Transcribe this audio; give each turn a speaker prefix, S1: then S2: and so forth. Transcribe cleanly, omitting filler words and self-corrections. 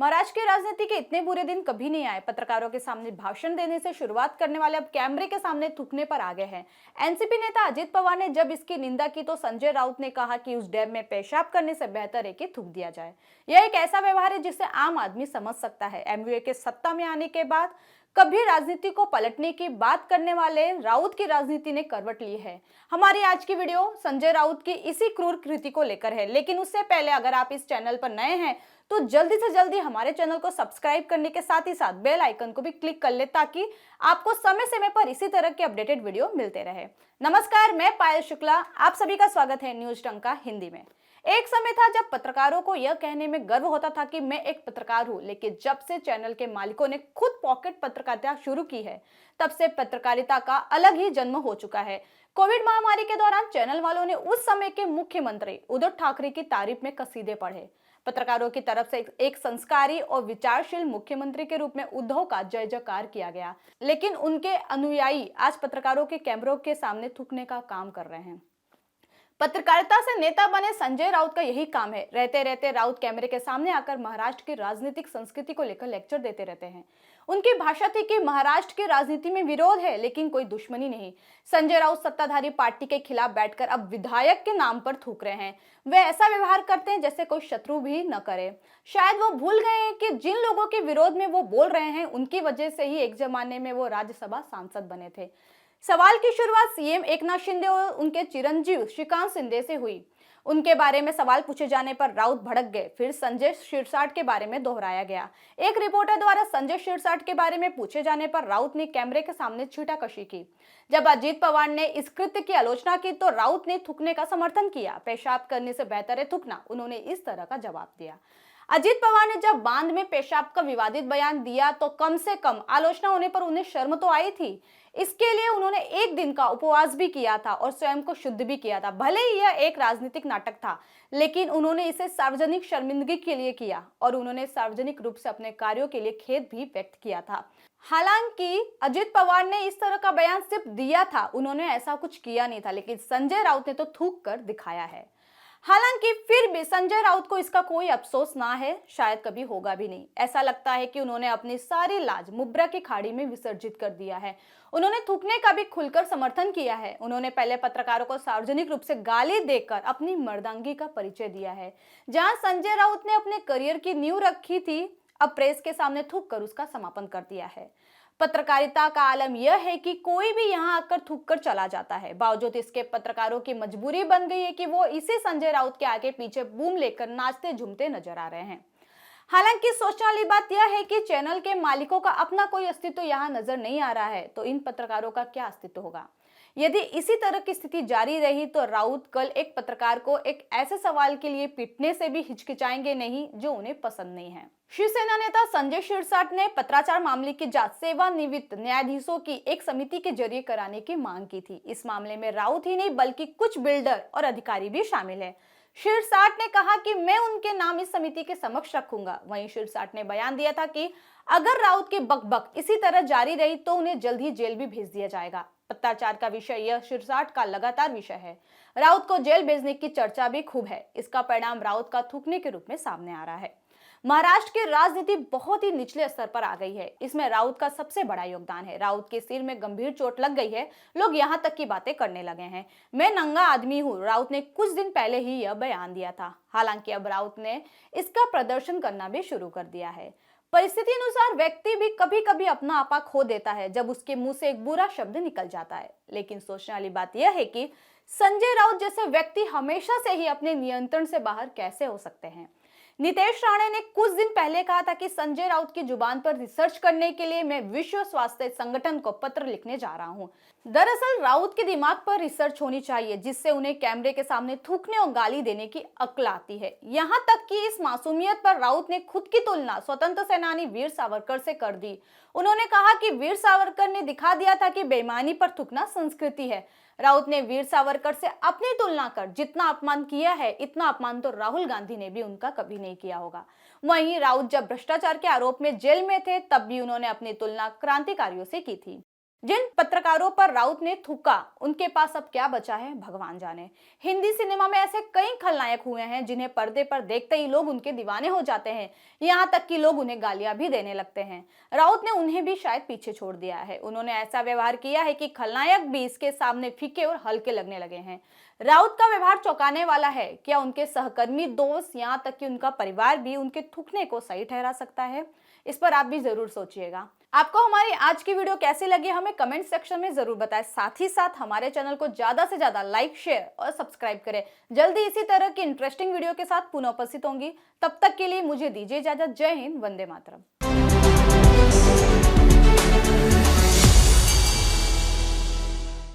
S1: महाराष्ट्र की राजनीति के इतने बुरे दिन कभी नहीं आए। पत्रकारों के सामने भाषण देने से शुरुआत करने वाले अब कैमरे के सामने थूकने पर आ गए हैं। एनसीपी नेता अजित पवार ने जब इसकी निंदा की तो संजय राउत ने कहा कि उस डैम में पेशाब करने से बेहतर है कि थूक दिया जाए। यह एक ऐसा व्यवहार है जिसे आम आदमी समझ सकता है। एमवीए के सत्ता में आने के बाद कभी राजनीति को पलटने की बात करने वाले राउत की राजनीति ने करवट ली है। हमारी आज की वीडियो संजय राउत की इसी क्रूर कृति को लेकर है, लेकिन उससे पहले अगर आप इस चैनल पर नए हैं तो जल्दी से जल्दी हमारे चैनल को सब्सक्राइब करने के साथ ही साथ बेल आइकन को भी क्लिक कर ले ताकि आपको समय समय पर इसी तरह के अपडेटेड वीडियो मिलते रहे। नमस्कार, मैं पायल शुक्ला, आप सभी का स्वागत है न्यूज डंका हिंदी में। एक समय था जब पत्रकारों को यह कहने में गर्व होता था कि मैं एक पत्रकार हूं, लेकिन जब से चैनल के मालिकों ने खुद पॉकेट पत्रकारिता शुरू की है तब से पत्रकारिता का अलग ही जन्म हो चुका है। कोविड महामारी के दौरान चैनल वालों ने उस समय के मुख्यमंत्री उद्धव ठाकरे की तारीफ में कसीदे पढ़े। पत्रकारों की तरफ से एक संस्कारी और विचारशील मुख्यमंत्री के रूप में उद्धव का जय जयकार किया गया, लेकिन उनके अनुयायी आज पत्रकारों के कैमरों के सामने थूकने का काम कर रहे हैं। पत्रकारिता से नेता बने संजय राउत का यही काम है। रहते रहते राउत कैमरे के सामने आकर महाराष्ट्र की राजनीतिक संस्कृति को लेकर लेक्चर देते रहते हैं। उनकी भाषा थी कि महाराष्ट्र की राजनीति में विरोध है लेकिन कोई दुश्मनी नहीं। संजय राउत सत्ताधारी पार्टी के खिलाफ बैठकर अब विधायक के नाम पर थूक रहे हैं। वे ऐसा व्यवहार करते हैं जैसे कोई शत्रु भी न करे। शायद वो भूल गए हैं कि जिन लोगों के विरोध में वो बोल रहे हैं उनकी वजह से ही एक जमाने में वो राज्यसभा सांसद बने थे। सवाल की शुरुआत सीएम एकनाथ शिंदे और उनके चिरंजीव श्रीकांत शिंदे से हुई। उनके बारे में सवाल पूछे जाने पर राउत भड़क गए। फिर संजय शिरसाट के बारे में दोहराया गया। एक रिपोर्टर द्वारा संजय शिरसाट के बारे में पूछे जाने पर राउत ने कैमरे के सामने छींटाकशी की। जब अजित पवार ने इस कृत्य की आलोचना की तो राउत ने थूकने का समर्थन किया। पेशाब करने से बेहतर है थूकना, उन्होंने इस तरह का जवाब दिया। अजित पवार ने जब बांध में पेशाब का विवादित बयान दिया तो कम से कम आलोचना होने पर उन्हें शर्म तो आई थी। इसके लिए उन्होंने एक दिन का उपवास भी किया था और स्वयं को शुद्ध भी किया था। भले ही यह एक राजनीतिक नाटक था, लेकिन उन्होंने इसे सार्वजनिक शर्मिंदगी के लिए किया और उन्होंने सार्वजनिक रूप से अपने कार्यों के लिए खेद भी व्यक्त किया था। हालांकि अजित पवार ने इस तरह का बयान सिर्फ दिया था, उन्होंने ऐसा कुछ किया नहीं था, लेकिन संजय राउत ने तो थूक कर दिखाया है। हालांकि फिर भी संजय राउत को इसका कोई अफसोस ना है, शायद कभी होगा भी नहीं। ऐसा लगता है कि उन्होंने अपनी सारी लाज मुब्रा की खाड़ी में विसर्जित कर दिया है। उन्होंने थूकने का भी खुलकर समर्थन किया है। उन्होंने पहले पत्रकारों को सार्वजनिक रूप से गाली देकर अपनी मर्दांगी का परिचय दिया है। जहां संजय राउत ने अपने करियर की नींव रखी थी, अब प्रेस के सामने थूक कर उसका समापन कर दिया है। पत्रकारिता का आलम यह है कि कोई भी यहां आकर थूक कर चला जाता है। बावजूद इसके पत्रकारों की मजबूरी बन गई है कि वो इसी संजय राउत के आगे पीछे बूम लेकर नाचते झूमते नजर आ रहे हैं। हालांकि सोचने वाली बात यह है कि चैनल के मालिकों का अपना कोई अस्तित्व यहाँ नजर नहीं आ रहा है, तो इन पत्रकारों का क्या अस्तित्व होगा? यदि इसी तरह की स्थिति जारी रही तो राउत कल एक पत्रकार को एक ऐसे सवाल के लिए पीटने से भी हिचकिचाएंगे नहीं जो उन्हें पसंद नहीं है। शिवसेना नेता संजय शिरसाट ने पत्राचार मामले की जांच सेवानिवृत्त न्यायाधीशों की एक समिति के जरिए कराने की मांग की थी। इस मामले में राउत ही नहीं बल्कि कुछ बिल्डर और अधिकारी भी शामिल है। शिरसाट ने कहा कि मैं उनके नाम इस समिति के समक्ष रखूंगा। वहीं शिरसाट ने बयान दिया था कि अगर राउत की बकबक इसी तरह जारी रही तो उन्हें जल्द ही जेल भी भेज दिया जाएगा। पत्राचार का विषय यह शिरसाट का लगातार विषय है। राउत को जेल भेजने की चर्चा भी खूब है। इसका परिणाम राउत का थूकने के रूप में सामने आ रहा है। महाराष्ट्र की राजनीति बहुत ही निचले स्तर पर आ गई है। इसमें राउत का सबसे बड़ा योगदान है। राउत के सिर में गंभीर चोट लग गई है। लोग यहां तक की बातें करने लगे हैं। मैं नंगा आदमी हूं, राउत ने कुछ दिन पहले ही यह बयान दिया था। हालांकि अब राउत ने इसका प्रदर्शन करना भी शुरू कर दिया है। परिस्थिति अनुसार व्यक्ति भी कभी कभी अपना आपा खो देता है जब उसके मुंह से एक बुरा शब्द निकल जाता है। लेकिन सोचने वाली बात यह है कि संजय राउत जैसे व्यक्ति हमेशा से ही अपने नियंत्रण से बाहर कैसे हो सकते हैं। नितेश राणे ने कुछ दिन पहले कहा था कि संजय राउत की जुबान पर रिसर्च करने के लिए मैं विश्व स्वास्थ्य संगठन को पत्र लिखने जा रहा हूं। दरअसल राउत के दिमाग पर रिसर्च होनी चाहिए जिससे उन्हें कैमरे के सामने थूकने और गाली देने की अक्ल आती है। यहां तक कि इस मासूमियत पर राउत ने खुद की तुलना स्वतंत्र सेनानी वीर सावरकर से कर दी। उन्होंने कहा कि वीर सावरकर ने दिखा दिया था कि बेईमानी पर थूकना संस्कृति है। राउत ने वीर सावरकर से अपनी तुलना कर जितना अपमान किया है, इतना अपमान तो राहुल गांधी ने भी उनका कभी नहीं किया होगा। वहीं राउत जब भ्रष्टाचार के आरोप में जेल में थे तब भी उन्होंने अपनी तुलना क्रांतिकारियों से की थी। जिन पत्रकारों पर राउत ने थूका, उनके पास अब क्या बचा है भगवान जाने। हिंदी सिनेमा में ऐसे कई खलनायक हुए हैं जिन्हें पर्दे पर देखते ही लोग उनके दीवाने हो जाते हैं, यहाँ तक कि लोग उन्हें गालियां भी देने लगते हैं। राउत ने उन्हें भी शायद पीछे छोड़ दिया है। उन्होंने ऐसा व्यवहार किया है कि खलनायक भी इसके सामने फीके और हल्के लगने लगे हैं। राउत का व्यवहार चौंकाने वाला है। क्या उनके सहकर्मी, दोस्त, यहाँ तक कि उनका परिवार भी उनके थूकने को सही ठहरा सकता है? इस पर आप भी जरूर सोचिएगा। आपको हमारी आज की वीडियो कैसी लगी हमें कमेंट सेक्शन में जरूर बताएं। साथ ही साथ हमारे चैनल को ज्यादा से ज्यादा लाइक, शेयर और सब्सक्राइब करें। जल्दी इसी तरह की इंटरेस्टिंग वीडियो के साथ पुनः उपस्थित होंगी। तब तक के लिए मुझे दीजिए इजाजत। जय हिंद, वंदे मातरम।